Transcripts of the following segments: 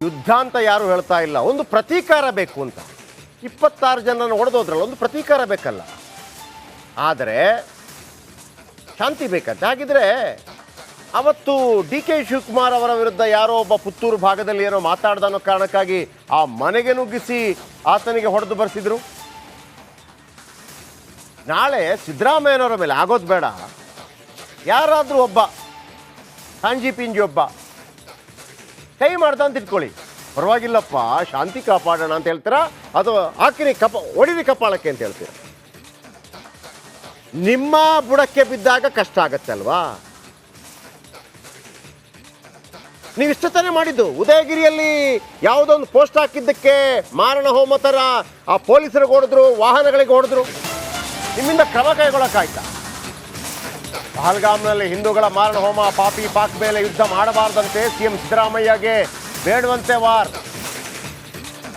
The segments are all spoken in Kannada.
ಯುದ್ಧ ಅಂತ ಯಾರು ಹೇಳ್ತಾ ಇಲ್ಲ, ಒಂದು ಪ್ರತೀಕಾರ ಬೇಕು ಅಂತ. 26 ಜನರನ್ನು ಹೊಡೆದೋದ್ರಲ್ಲ, ಒಂದು ಪ್ರತೀಕಾರ ಬೇಕಲ್ಲ. ಆದರೆ ಶಾಂತಿ ಬೇಕಂತೆ. ಹಾಗಿದ್ರೆ ಅವತ್ತು ಡಿ ಕೆ ಶಿವಕುಮಾರ್ ಅವರ ವಿರುದ್ಧ ಯಾರೋ ಒಬ್ಬ ಪುತ್ತೂರು ಭಾಗದಲ್ಲಿ ಏನೋ ಮಾತಾಡ್ದ ಅನ್ನೋ ಕಾರಣಕ್ಕಾಗಿ ಆ ಮನೆಗೆ ನುಗ್ಗಿಸಿ ಆತನಿಗೆ ಹೊಡೆದು ಬರೆಸಿದ್ರು. ನಾಳೆ ಸಿದ್ದರಾಮಯ್ಯನವರ ಮೇಲೆ ಆಗೋದು ಬೇಡ, ಯಾರಾದರೂ ಒಬ್ಬ ಕಾಂಜಿ ಪಿಂಜಿ ಒಬ್ಬ ಕೈ ಮಾಡ್ದ ಅಂತ ಇಟ್ಕೊಳ್ಳಿ, ಪರವಾಗಿಲ್ಲಪ್ಪ ಶಾಂತಿ ಕಾಪಾಡೋಣ ಅಂತ ಹೇಳ್ತೀರಾ, ಅಥವಾ ಹಾಕಿರಿ ಹೊಡಿರಿ ಕಪಾಳಕ್ಕೆ ಅಂತ ಹೇಳ್ತೀರ. ನಿಮ್ಮ ಬುಡಕ್ಕೆ ಬಿದ್ದಾಗ ಕಷ್ಟ ಆಗತ್ತೆ ಅಲ್ವಾ? ನೀವು ಇಷ್ಟ ತಾನೇ ಮಾಡಿದ್ದು. ಉದಯಗಿರಿಯಲ್ಲಿ ಯಾವುದೊಂದು ಪೋಸ್ಟ್ ಹಾಕಿದ್ದಕ್ಕೆ ಮಾರಣ ಹೋಮ ಥರ ಆ ಪೊಲೀಸರಿಗೆ ಹೊಡೆದ್ರು, ವಾಹನಗಳಿಗೆ ಹೊಡೆದ್ರು. ನಿಮ್ಮಿಂದ ಕ್ರಮ ಕೈಗೊಳ್ಳಕ್ಕಾಯ್ತಾ? ಪಹಲ್ಗಾಮ್ನಲ್ಲಿ ಹಿಂದೂಗಳ ಮಾರಣ ಹೋಮ, ಪಾಪಿ ಪಾಕ್ ಮೇಲೆ ಯುದ್ಧ ಮಾಡಬಾರ್ದಂತೆ ಸಿಎಂ ಸಿದ್ದರಾಮಯ್ಯಗೆ ಬೇಡವಂತೆ ವಾರ್.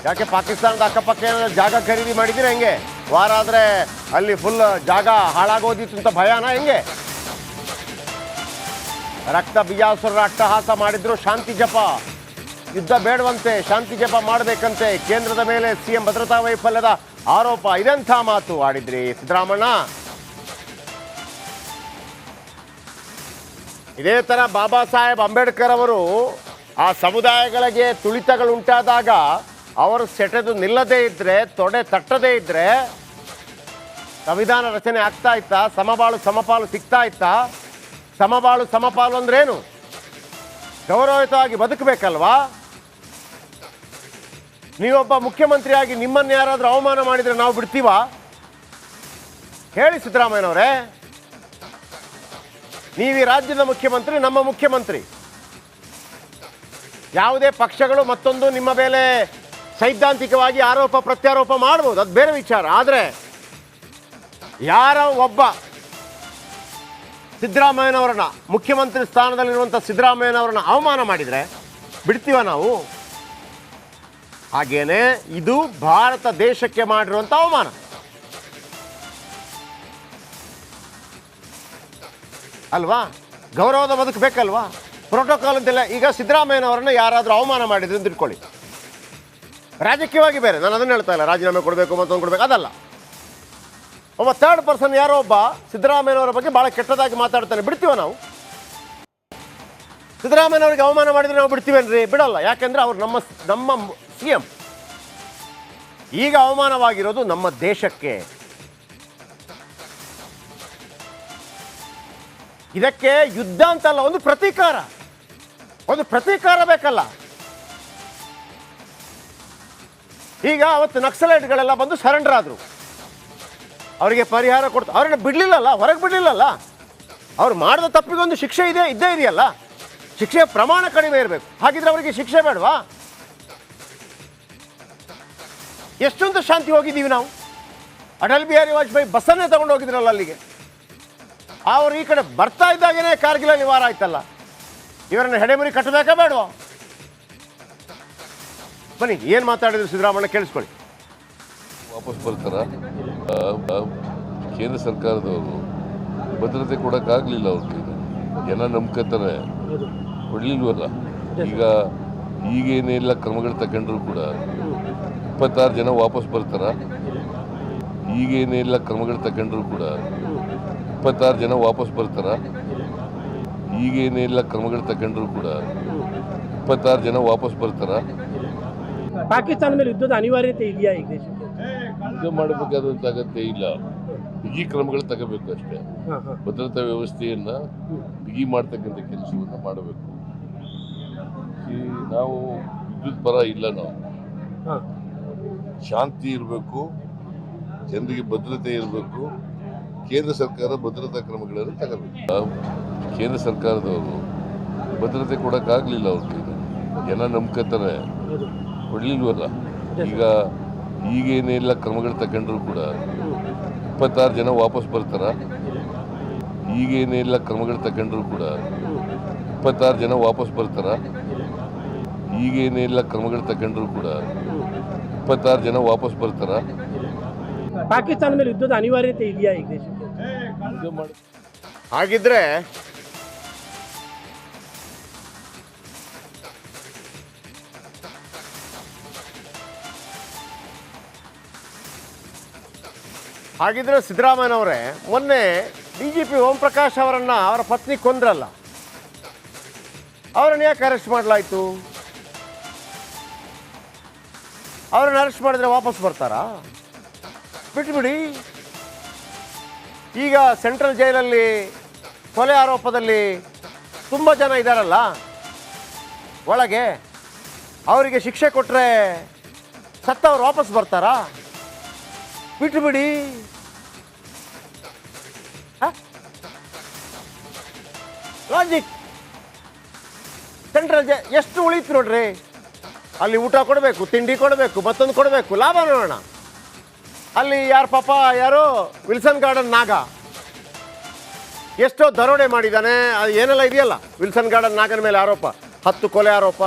ಯಾಕೆ ಪಾಕಿಸ್ತಾನದ ಅಕ್ಕಪಕ್ಕ ಏನಾದ್ರು ಜಾಗ ಖರೀದಿ ಮಾಡಿದ್ರೆ ಹೆಂಗೆ? ವಾರ ಆದರೆ ಅಲ್ಲಿ ಫುಲ್ ಜಾಗ ಹಾಳಾಗೋದಿತ್ತು ಅಂತ ಭಯನಾ ಹೆಂಗೆ? ರಕ್ತ ಬೀಜಾಸುರ ಅಟ್ಟಹಾಸ ಮಾಡಿದ್ರು, ಶಾಂತಿ ಜಪ. ಯುದ್ಧ ಬೇಡವಂತೆ, ಶಾಂತಿ ಜಪ ಮಾಡಬೇಕಂತೆ. ಕೇಂದ್ರದ ಮೇಲೆ ಸಿಎಂ ಭದ್ರತಾ ವೈಫಲ್ಯದ ಆರೋಪ. ಇದೆಂಥ ಮಾತು ಆಡಿದ್ರಿ ಸಿದ್ದರಾಮಣ್ಣ? ಇದೇ ಥರ ಬಾಬಾ ಸಾಹೇಬ್ ಅಂಬೇಡ್ಕರ್ ಅವರು ಆ ಸಮುದಾಯಗಳಿಗೆ ತುಳಿತಗಳು ಉಂಟಾದಾಗ ಅವರು ಸೆಟೆದು ನಿಲ್ಲದೇ ಇದ್ದರೆ, ತೊಡೆ ತಟ್ಟದೇ ಇದ್ದರೆ ಸಂವಿಧಾನ ರಚನೆ ಆಗ್ತಾ ಇತ್ತಾ? ಸಮಬಾಳು ಸಮಪಾಲು ಸಿಗ್ತಾ ಇತ್ತಾ? ಸಮಬಾಳು ಸಮಪಾಲು ಅಂದ್ರೇನು? ಗೌರವಯುತವಾಗಿ ಬದುಕಬೇಕಲ್ವಾ? ನೀವೊಬ್ಬ ಮುಖ್ಯಮಂತ್ರಿಯಾಗಿ ನಿಮ್ಮನ್ನು ಯಾರಾದರೂ ಅವಮಾನ ಮಾಡಿದರೆ ನಾವು ಬಿಡ್ತೀವಾ? ಹೇಳಿ ಸಿದ್ದರಾಮಯ್ಯನವರೇ. ನೀವು ಈ ರಾಜ್ಯದ ಮುಖ್ಯಮಂತ್ರಿ, ನಮ್ಮ ಮುಖ್ಯಮಂತ್ರಿ. ಯಾವುದೇ ಪಕ್ಷಗಳು ಮತ್ತೊಂದು ನಿಮ್ಮ ಮೇಲೆ ಸೈದ್ಧಾಂತಿಕವಾಗಿ ಆರೋಪ ಪ್ರತ್ಯಾರೋಪ ಮಾಡ್ಬೋದು, ಅದು ಬೇರೆ ವಿಚಾರ. ಆದರೆ ಯಾರ ಒಬ್ಬ ಸಿದ್ದರಾಮಯ್ಯನವರನ್ನ, ಮುಖ್ಯಮಂತ್ರಿ ಸ್ಥಾನದಲ್ಲಿರುವಂಥ ಸಿದ್ದರಾಮಯ್ಯನವರನ್ನ ಅವಮಾನ ಮಾಡಿದರೆ ಬಿಡ್ತೀವ ನಾವು? ಹಾಗೇನೆ ಇದು ಭಾರತ ದೇಶಕ್ಕೆ ಮಾಡಿರುವಂಥ ಅವಮಾನ ಅಲ್ವಾ? ಗೌರವದ ಬದುಕಬೇಕಲ್ವಾ? ಪ್ರೋಟೋಕಾಲ್ ಅಂತೆಲ್ಲ. ಈಗ ಸಿದ್ದರಾಮಯ್ಯನವರನ್ನ ಯಾರಾದರೂ ಅವಮಾನ ಮಾಡಿದ್ರು ಅಂತ ಇಟ್ಕೊಳ್ಳಿ, ರಾಜಕೀಯವಾಗಿ ಬೇರೆ, ನಾನು ಅದನ್ನು ಹೇಳ್ತಾ ಇಲ್ಲ ರಾಜೀನಾಮೆ ಕೊಡಬೇಕು ಮತ್ತೊಂದು ಕೊಡಬೇಕು, ಅದಲ್ಲ. ಒಬ್ಬ ಥರ್ಡ್ ಪರ್ಸನ್ ಯಾರೋ ಒಬ್ಬ ಸಿದ್ದರಾಮಯ್ಯನವರ ಬಗ್ಗೆ ಭಾಳ ಕೆಟ್ಟದಾಗಿ ಮಾತಾಡ್ತಾನೆ, ಬಿಡ್ತೀವ ನಾವು? ಸಿದ್ದರಾಮಯ್ಯನವರಿಗೆ ಅವಮಾನ ಮಾಡಿದರೆ ನಾವು ಬಿಡ್ತೀವೇನ್ರಿ? ಬಿಡಲ್ಲ. ಯಾಕೆಂದರೆ ಅವ್ರು ನಮ್ಮ ಸಿಎಂ. ಈಗ ಅವಮಾನವಾಗಿರೋದು ನಮ್ಮ ದೇಶಕ್ಕೆ. ಇದಕ್ಕೆ ಯುದ್ಧ ಅಂತಲ್ಲ, ಒಂದು ಪ್ರತೀಕಾರ ಬೇಕಲ್ಲ. ಈಗ ಅವತ್ತು ನಕ್ಸಲೈಟ್ಗಳೆಲ್ಲ ಬಂದು ಸರೆಂಡರ್ ಆದರು, ಅವರಿಗೆ ಪರಿಹಾರ ಕೊಡ್ತು. ಅವ್ರನ್ನ ಬಿಡಲಿಲ್ಲಲ್ಲ, ಹೊರಗೆ ಬಿಡಲಿಲ್ಲಲ್ಲ. ಅವ್ರು ಮಾಡಿದ ತಪ್ಪಿಗೊಂದು ಶಿಕ್ಷೆ ಇದ್ದೇ ಇದೆಯಲ್ಲ. ಶಿಕ್ಷೆ ಪ್ರಮಾಣ ಕಡಿಮೆ ಇರಬೇಕು. ಹಾಗಿದ್ರೆ ಅವರಿಗೆ ಶಿಕ್ಷೆ ಬೇಡವಾ? ಎಷ್ಟೊಂದು ಶಾಂತಿ ಹೋಗಿದ್ದೀವಿ ನಾವು. ಅಟಲ್ ಬಿಹಾರಿ ವಾಜಪೇಯಿ ಬಸ್ಸನ್ನೇ ತಗೊಂಡು ಹೋಗಿದ್ರಲ್ಲ ಅಲ್ಲಿಗೆ. ಅವರು ಈ ಕಡೆ ಬರ್ತಾ ಇದ್ದಾಗೇನೆ ಕಾರ್ಗಿಲ ನಿವಾರ ಆಯ್ತಲ್ಲ. ಇವರನ್ನು ಹೆಡೆಮುರಿ ಕಟ್ಟಬೇಕಾ ಬೇಡವಾ? ಬನ್ನಿ, ಏನು ಮಾತಾಡಿದ್ರು ಸಿದ್ದರಾಮಣ್ಣ ಕೇಳಿಸ್ಕೊಳ್ಳಿ. ವಾಪಸ್ ಬರ್ತಾರ? ಕೇಂದ್ರ ಸರ್ಕಾರದವರು ಭದ್ರತೆ ಕೊಡೋಕ್ಕಾಗಲಿಲ್ಲ. ಅವ್ರಿಗೆ ಜನ ನಂಬ್ಕೋತಾರೆ, ಕೊಡಲಿಲ್ವಲ್ಲ. ಈಗೇನೆಲ್ಲ ಕ್ರಮಗಳು ತಗೊಂಡ್ರು ಕೂಡ 26 ಜನ ವಾಪಸ್ ಬರ್ತಾರ? ಈಗೇನೆಲ್ಲ ಕ್ರಮಗಳು ತಗೊಂಡ್ರು ಕೂಡ 26 ಜನ ವಾಪಸ್ ಬರ್ತಾರ? ಈಗೇನೆಲ್ಲ ಕ್ರಮಗಳು ತಗೊಂಡ್ರು ಕೂಡ 26 ಜನ ವಾಪಸ್ ಬರ್ತಾರ? ಪಾಕಿಸ್ತಾನ ಮೇಲೆ ಯುದ್ಧದ ಅನಿವಾರ್ಯತೆ ಇದೆಯಾ? ಈಗ ಯುದ್ಧ ಮಾಡಬೇಕಾದಂತ ಅಗತ್ಯ ಇಲ್ಲ. ಬಿಗಿ ಕ್ರಮಗಳು ತಗೋಬೇಕು ಅಷ್ಟೇ. ಭದ್ರತಾ ವ್ಯವಸ್ಥೆಯನ್ನ ಬಿಗಿ ಮಾಡ್ತಕ್ಕಂಥ ಕೆಲಸವನ್ನ ಮಾಡಬೇಕು. ನಾವು ವಿದ್ಯುತ್ ಪರ ಇಲ್ಲ. ನಾವು ಶಾಂತಿ ಇರಬೇಕು, ಜನರಿಗೆ ಭದ್ರತೆ ಇರಬೇಕು. ಕೇಂದ್ರ ಸರ್ಕಾರ ಭದ್ರತಾ ಕ್ರಮಗಳನ್ನು ತಗೋಬೇಕು. ಕೇಂದ್ರ ಸರ್ಕಾರದವರು ಭದ್ರತೆ ಕೊಡೋಕ್ಕಾಗಲಿಲ್ಲ. ಅವ್ರಿಗೆ ಜನ ನಂಬ್ಕೋತಾರೆ, ಕೊಡಲಿಲ್ವಲ್ಲ. ಈಗೇನೆಲ್ಲ ಕ್ರಮಗಳು ತಗೊಂಡ್ರು ಕೂಡ 26 ಜನ ವಾಪಸ್ ಬರ್ತಾರ? ಈಗೇನೆಲ್ಲ ಕ್ರಮಗಳು ತಗೊಂಡ್ರು ಕೂಡ 26 ಜನ ವಾಪಸ್ ಬರ್ತಾರ? ಈಗೇನೆಲ್ಲ ಕ್ರಮಗಳು ತಗೊಂಡ್ರು ಕೂಡ 26 ಜನ ವಾಪಸ್ ಬರ್ತಾರ? ಪಾಕಿಸ್ತಾನ ಮೇಲೆ ಯುದ್ಧದ ಅನಿವಾರ್ಯತೆ ಇದೆಯಾ? ಈಗ ಹಾಗಿದ್ರೆ ಹಾಗಿದ್ರೆ ಸಿದ್ದರಾಮಯ್ಯನವರೇ ಮೊನ್ನೆ DGP ಓಂ ಪ್ರಕಾಶ್ ಅವರನ್ನು ಅವರ ಪತ್ನಿ ಕೊಂದ್ರಲ್ಲ, ಅವರನ್ನು ಯಾಕೆ ಅರೆಸ್ಟ್ ಮಾಡಲಾಯಿತು? ಅವರನ್ನು ಅರೆಸ್ಟ್ ಮಾಡಿದ್ರೆ ವಾಪಸ್ ಬರ್ತಾರಾ? ಬಿಟ್ಬಿಡಿ. ಈಗ ಸೆಂಟ್ರಲ್ ಜೈಲಲ್ಲಿ ಕೊಲೆ ಆರೋಪದಲ್ಲಿ ತುಂಬ ಜನ ಇದ್ದಾರಲ್ಲ ಒಳಗೆ, ಅವರಿಗೆ ಶಿಕ್ಷೆ ಕೊಟ್ಟರೆ ಸತ್ತವ್ರು ವಾಪಸ್ ಬರ್ತಾರಾ? ಬಿಟ್ಬಿಡಿ. ಲಾಜಿಕ್. ಸೆಂಟ್ರಲ್ ಎಷ್ಟು ಉಳಿತು ನೋಡ್ರಿ, ಅಲ್ಲಿ ಊಟ ಕೊಡಬೇಕು, ತಿಂಡಿ ಕೊಡಬೇಕು, ಮತ್ತೊಂದು ಕೊಡಬೇಕು, ಲಾಭ ನೋಡೋಣ. ಅಲ್ಲಿ ಯಾರು ಪಾಪ ಯಾರೋ ವಿಲ್ಸನ್ ಗಾರ್ಡನ್ ನಾಗ ಎಷ್ಟೋ ದರೋಡೆ ಮಾಡಿದ್ದಾನೆ, ಅದು ಏನೆಲ್ಲ ಇದೆಯಲ್ಲ ವಿಲ್ಸನ್ ಗಾರ್ಡನ್ ನಾಗನ ಮೇಲೆ ಆರೋಪ, 10 ಕೊಲೆ ಆರೋಪ.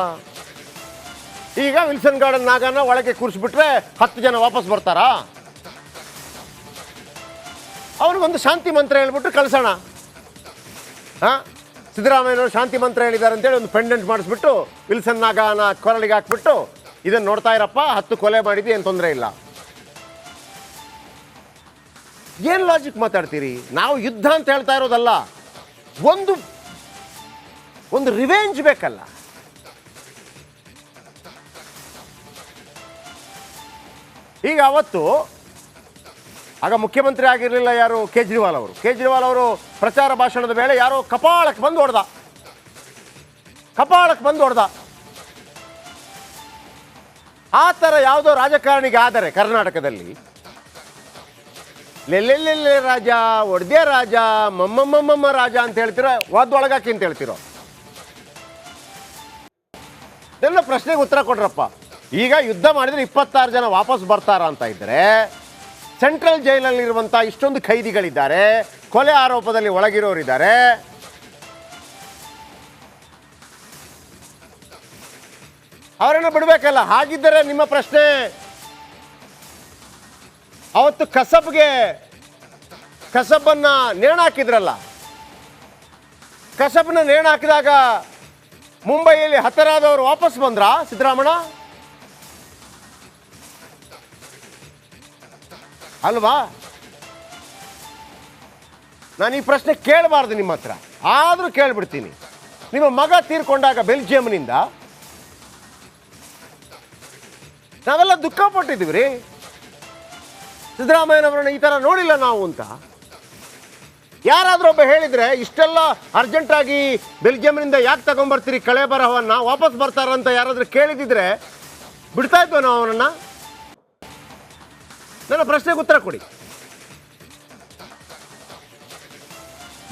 ಈಗ ವಿಲ್ಸನ್ ಗಾರ್ಡನ್ ನಾಗನ ಒಳಗೆ ಕೂರಿಸ್ಬಿಟ್ರೆ 10 ಜನ ವಾಪಸ್ ಬರ್ತಾರಾ? ಅವ್ರಿಗೊಂದು ಶಾಂತಿ ಮಂತ್ರ ಹೇಳ್ಬಿಟ್ಟು ಕಳ್ಸೋಣ. ಹಾಂ, ಸಿದ್ದರಾಮಯ್ಯನವರು ಶಾಂತಿ ಮಂತ್ರ ಹೇಳಿದ್ದಾರೆ ಅಂತೇಳಿ ಒಂದು ಪೆಂಡೆಂಟ್ ಮಾಡಿಸ್ಬಿಟ್ಟು ವಿಲ್ಸನ್ ನಾಗನ ಕೊರಳಿಗೆ ಹಾಕ್ಬಿಟ್ಟು ಇದನ್ನು ನೋಡ್ತಾ ಇರಪ್ಪ, 10 ಕೊಲೆ ಮಾಡಿದ್ದು ಏನು ತೊಂದರೆ ಇಲ್ಲ. ಏನು ಲಾಜಿಕ್ ಮಾತಾಡ್ತೀರಿ? ನಾವು ಯುದ್ಧ ಅಂತ ಹೇಳ್ತಾ ಇರೋದಲ್ಲ, ಒಂದು ರಿವೆಂಜ್ ಬೇಕಲ್ಲ. ಈಗ ಅವತ್ತು ಆಗ ಮುಖ್ಯಮಂತ್ರಿ ಆಗಿರಲಿಲ್ಲ ಯಾರು, ಕೇಜ್ರಿವಾಲ್ ಅವರು ಪ್ರಚಾರ ಭಾಷಣದ ವೇಳೆ ಯಾರೋ ಕಪಾಳಕ್ಕೆ ಬಂದು ಹೊಡೆದ. ಆ ಥರ ಯಾವುದೋ ರಾಜಕಾರಣಿಗೆ ಆದರೆ ಕರ್ನಾಟಕದಲ್ಲಿ ಲೆಲ್ಲೆಲ್ಲೆಲ್ಲೆ ರಾಜ, ಒಡ್ದೆ ರಾಜ, ಮಮ್ಮಮ್ಮಮ್ಮ ರಾಜ ಅಂತ ಹೇಳ್ತಿರೋ, ವಾದೊಳಗಾಕಿ ಅಂತ ಹೇಳ್ತಿರೋ, ಇದೆಲ್ಲ ಪ್ರಶ್ನೆಗೆ ಉತ್ತರ ಕೊಡ್ರಪ್ಪ. ಈಗ ಯುದ್ಧ ಮಾಡಿದರೆ 26 ಜನ ವಾಪಸ್ ಬರ್ತಾರ ಅಂತ ಇದ್ದರೆ, ಸೆಂಟ್ರಲ್ ಜೈಲಲ್ಲಿರುವಂಥ ಇಷ್ಟೊಂದು ಖೈದಿಗಳಿದ್ದಾರೆ, ಕೊಲೆ ಆರೋಪದಲ್ಲಿ ಒಳಗಿರೋರಿದ್ದಾರೆ, ಅವರನ್ನು ಬಿಡಬೇಕಲ್ಲ. ಹಾಗಿದ್ದರೆ ನಿಮ್ಮ ಪ್ರಶ್ನೆ, ಅವತ್ತು ಕಸಬನ್ನ ನೇಣಾಕಿದ್ರಲ್ಲ, ಕಸಬನ್ನ ನೇಣಾಕಿದಾಗ ಮುಂಬೈಯಲ್ಲಿ ಹತರಾದವರು ವಾಪಸ್ ಬಂದ್ರಾ ಸಿದ್ದರಾಮಣ್ಣ? ಅಲ್ವಾ? ನಾನು ಈ ಪ್ರಶ್ನೆ ಕೇಳಬಾರ್ದು ನಿಮ್ಮ ಹತ್ರ, ಆದರೂ ಕೇಳಿಬಿಡ್ತೀನಿ. ನಿಮ್ಮ ಮಗ ತೀರ್ಕೊಂಡಾಗ ಬೆಲ್ಜಿಯಂನಿಂದ ನಾವೆಲ್ಲ ದುಃಖ ಪಟ್ಟಿದ್ದೀವಿ ರೀ, ಸಿದ್ದರಾಮಯ್ಯನವರನ್ನ ಈ ಥರ ನೋಡಿಲ್ಲ ನಾವು ಅಂತ. ಯಾರಾದರೂ ಒಬ್ಬ ಹೇಳಿದರೆ ಇಷ್ಟೆಲ್ಲ ಅರ್ಜೆಂಟಾಗಿ ಬೆಲ್ಜಿಯಂನಿಂದ ಯಾಕೆ ತಗೊಂಬರ್ತೀರಿ ಕಳೆ ಬರಹವನ್ನು, ವಾಪಸ್ ಬರ್ತಾರಂತ ಯಾರಾದರೂ ಕೇಳಿದಿದ್ರೆ ಬಿಡ್ತಾ ಇದ್ವ ನಾವು ಅವನನ್ನು? ನನ್ನ ಪ್ರಶ್ನೆಗೆ ಉತ್ತರ ಕೊಡಿ.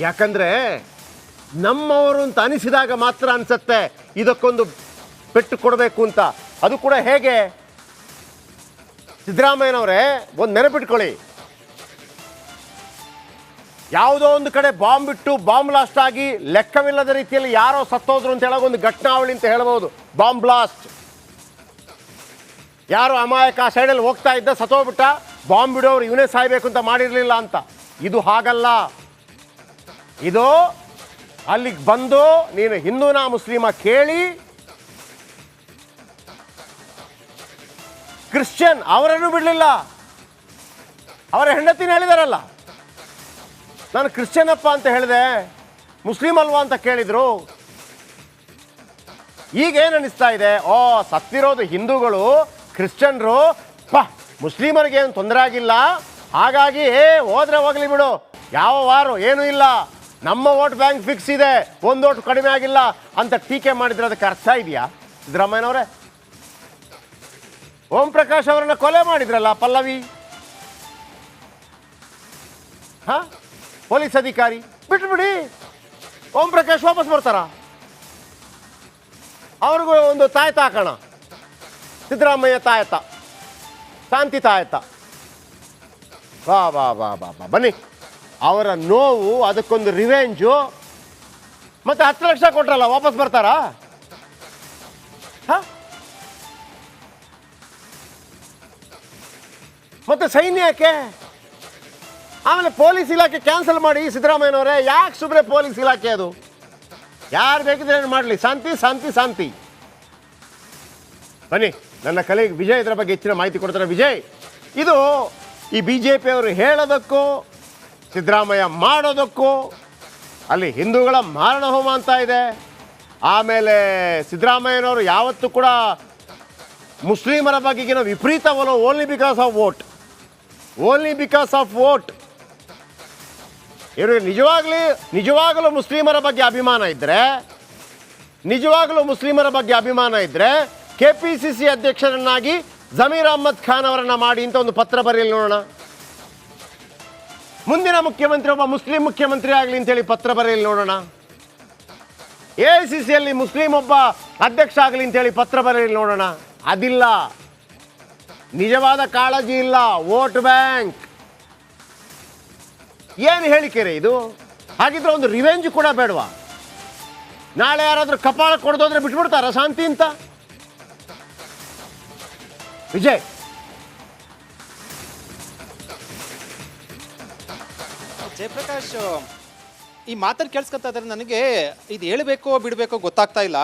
ಯಾಕಂದರೆ ನಮ್ಮವರು ಅಂತ ಅನಿಸಿದಾಗ ಮಾತ್ರ ಅನಿಸುತ್ತೆ ಇದಕ್ಕೊಂದು ಪೆಟ್ಟು ಕೊಡಬೇಕು ಅಂತ. ಅದು ಕೂಡ ಹೇಗೆ? ಸಿದ್ದರಾಮಯ್ಯನವರೇ, ಒಂದು ನೆನಪಿಟ್ಕೊಳ್ಳಿ, ಯಾವುದೋ ಒಂದು ಕಡೆ ಬಾಂಬ್ ಬಿಟ್ಟು ಬಾಂಬ್ ಬ್ಲಾಸ್ಟ್ ಆಗಿ ಲೆಕ್ಕವಿಲ್ಲದ ರೀತಿಯಲ್ಲಿ ಯಾರೋ ಸತ್ತೋದ್ರು ಅಂತ ಹೇಳೋ ಒಂದು ಘಟನಾವಳಿ ಅಂತ ಹೇಳ್ಬೋದು. ಬಾಂಬ್ ಬ್ಲಾಸ್ಟ್, ಯಾರೋ ಅಮಾಯಕ ಆ ಸೈಡಲ್ಲಿ ಹೋಗ್ತಾ ಇದ್ದ ಸತ್ತೋಗ್ಬಿಟ್ಟ, ಬಾಂಬ್ ಬಿಡೋರು ಇವನೇ ಸಾಯ್ಬೇಕು ಅಂತ ಮಾಡಿರಲಿಲ್ಲ ಅಂತ. ಇದು ಹಾಗಲ್ಲ. ಇದು ಅಲ್ಲಿಗೆ ಬಂದು ನೀನು ಹಿಂದೂನಾ ಮುಸ್ಲಿಮ ಕೇಳಿ, ಕ್ರಿಶ್ಚಿಯನ್ ಅವರನ್ನು ಬಿಡಲಿಲ್ಲ, ಅವರ ಹೆಂಡತಿನ ಹೇಳಿದಾರಲ್ಲ, ನಾನು ಕ್ರಿಶ್ಚಿಯನಪ್ಪ ಅಂತ ಹೇಳಿದೆ, ಮುಸ್ಲಿಂ ಅಲ್ವಾ ಅಂತ ಕೇಳಿದ್ರು. ಈಗ ಏನು ಅನ್ನಿಸ್ತಾ ಇದೆ, ಓ ಸತ್ತಿರೋದು ಹಿಂದೂಗಳು, ಕ್ರಿಶ್ಚಿಯನ್ರು, ಮುಸ್ಲಿಮರಿಗೇನು ತೊಂದರೆ ಆಗಿಲ್ಲ, ಹಾಗಾಗಿ ಹೋದ್ರೆ ಹೋಗ್ಲಿ ಬಿಡು, ಯಾವ ವಾರು ಏನೂ ಇಲ್ಲ, ನಮ್ಮ ವೋಟ್ ಬ್ಯಾಂಕ್ ಫಿಕ್ಸ್ ಇದೆ, ಒಂದು ಓಟ್ ಕಡಿಮೆ ಆಗಿಲ್ಲ ಅಂತ ಟೀಕೆ ಮಾಡಿದ್ರೆ ಅದಕ್ಕೆ ಅರ್ಥ ಇದೆಯಾ ಸಿದ್ದರಾಮಯ್ಯನವರೇ? ಓಂ ಪ್ರಕಾಶ್ ಅವರನ್ನ ಕೊಲೆ ಮಾಡಿದ್ರಲ್ಲ ಪಲ್ಲವಿ, ಪೊಲೀಸ್ ಅಧಿಕಾರಿ, ಬಿಟ್ಬಿಡಿ, ಓಂ ಪ್ರಕಾಶ್ ವಾಪಸ್ ಬರ್ತಾರ? ಅವ್ರಿಗೂ ಒಂದು ತಾಯ್ತ ಹಾಕೋಣ, ಸಿದ್ದರಾಮಯ್ಯ ತಾಯತ, ಶಾಂತಿ ತಾಯತ. ಬಾ ಬಾ ಬಾ ಬಾ ಬಾ ಬನ್ನಿ. ಅವರ ನೋವು, ಅದಕ್ಕೊಂದು ರಿವೆಂಜು. ಮತ್ತೆ 10 ಲಕ್ಷ ಕೊಟ್ರಲ್ಲ, ವಾಪಸ್ ಬರ್ತಾರಾ? ಮತ್ತೆ ಸೈನ್ಯಕ್ಕೆ, ಆಮೇಲೆ ಪೊಲೀಸ್ ಇಲಾಖೆ ಕ್ಯಾನ್ಸಲ್ ಮಾಡಿ ಸಿದ್ದರಾಮಯ್ಯನವರೇ. ಯಾಕೆ ಸುಮ್ಮನೆ ಪೊಲೀಸ್ ಇಲಾಖೆ? ಅದು ಯಾರು ಬೇಕಿದ್ರೆ ಮಾಡಲಿ, ಶಾಂತಿ ಶಾಂತಿ ಶಾಂತಿ. ಬನ್ನಿ, ನನ್ನ ಕಲೆಗೆ ವಿಜಯ್ ಇದರ ಬಗ್ಗೆ ಹೆಚ್ಚಿನ ಮಾಹಿತಿ ಕೊಡ್ತಾರೆ. ವಿಜಯ್, ಇದು ಈ ಬಿ ಜೆ ಪಿಯವರು ಹೇಳೋದಕ್ಕೂ ಸಿದ್ದರಾಮಯ್ಯ ಮಾಡೋದಕ್ಕೂ ಅಲ್ಲಿ ಹಿಂದೂಗಳ ಮಾರಣ ಹೋಮ ಅಂತ ಇದೆ. ಆಮೇಲೆ ಸಿದ್ದರಾಮಯ್ಯನವರು ಯಾವತ್ತೂ ಕೂಡ ಮುಸ್ಲಿಮರ ಬಗೆಗಿನ ವಿಪರೀತ ಒಲವು ಓನ್ಲಿ ಬಿಕಾಸ್ ಆಫ್ ವೋಟ್. ಇವರು ನಿಜವಾಗಲೂ ಮುಸ್ಲಿಮರ ಬಗ್ಗೆ ಅಭಿಮಾನ ಇದ್ದರೆ KPCC ಅಧ್ಯಕ್ಷರನ್ನಾಗಿ ಜಮೀರ್ ಅಹ್ಮದ್ ಖಾನ್ ಅವರನ್ನು ಮಾಡಿ ಅಂತ ಒಂದು ಪತ್ರ ಬರೆಯಲಿ ನೋಡೋಣ. ಮುಂದಿನ ಮುಖ್ಯಮಂತ್ರಿ ಒಬ್ಬ ಮುಸ್ಲಿಂ ಮುಖ್ಯಮಂತ್ರಿ ಆಗಲಿ ಅಂತೇಳಿ ಪತ್ರ ಬರೆಯಲಿ ನೋಡೋಣ. AICCಯಲ್ಲಿ ಮುಸ್ಲಿಂ ಒಬ್ಬ ಅಧ್ಯಕ್ಷ ಆಗಲಿ ಅಂತೇಳಿ ಪತ್ರ ಬರೆಯಲಿ ನೋಡೋಣ. ಅದಿಲ್ಲ, ನಿಜವಾದ ಕಾಳಜಿ ಇಲ್ಲ, ವೋಟ್ ಬ್ಯಾಂಕ್. ಏನು ಹೇಳಿಕೆ ರೀ ಇದು? ಹಾಗಿದ್ರೆ ಒಂದು ರಿವೆಂಜ್ ಕೂಡ ಬೇಡವಾ? ನಾಳೆ ಯಾರಾದರೂ ಕಪಾಳ ಕೊಡ್ದೋದ್ರೆ ಬಿಟ್ಬಿಡ್ತಾರ ಶಾಂತಿ ಅಂತ? ವಿಜಯ್, ಜಯಪ್ರಕಾಶ್ ಈ ಮಾತನ್ನು ಕೇಳಿಸ್ಕೊತಾ ಇದ್ದಾರೆ. ನನಗೆ ಇದು ಹೇಳಬೇಕೋ ಬಿಡಬೇಕೋ ಗೊತ್ತಾಗ್ತಾ ಇಲ್ಲ.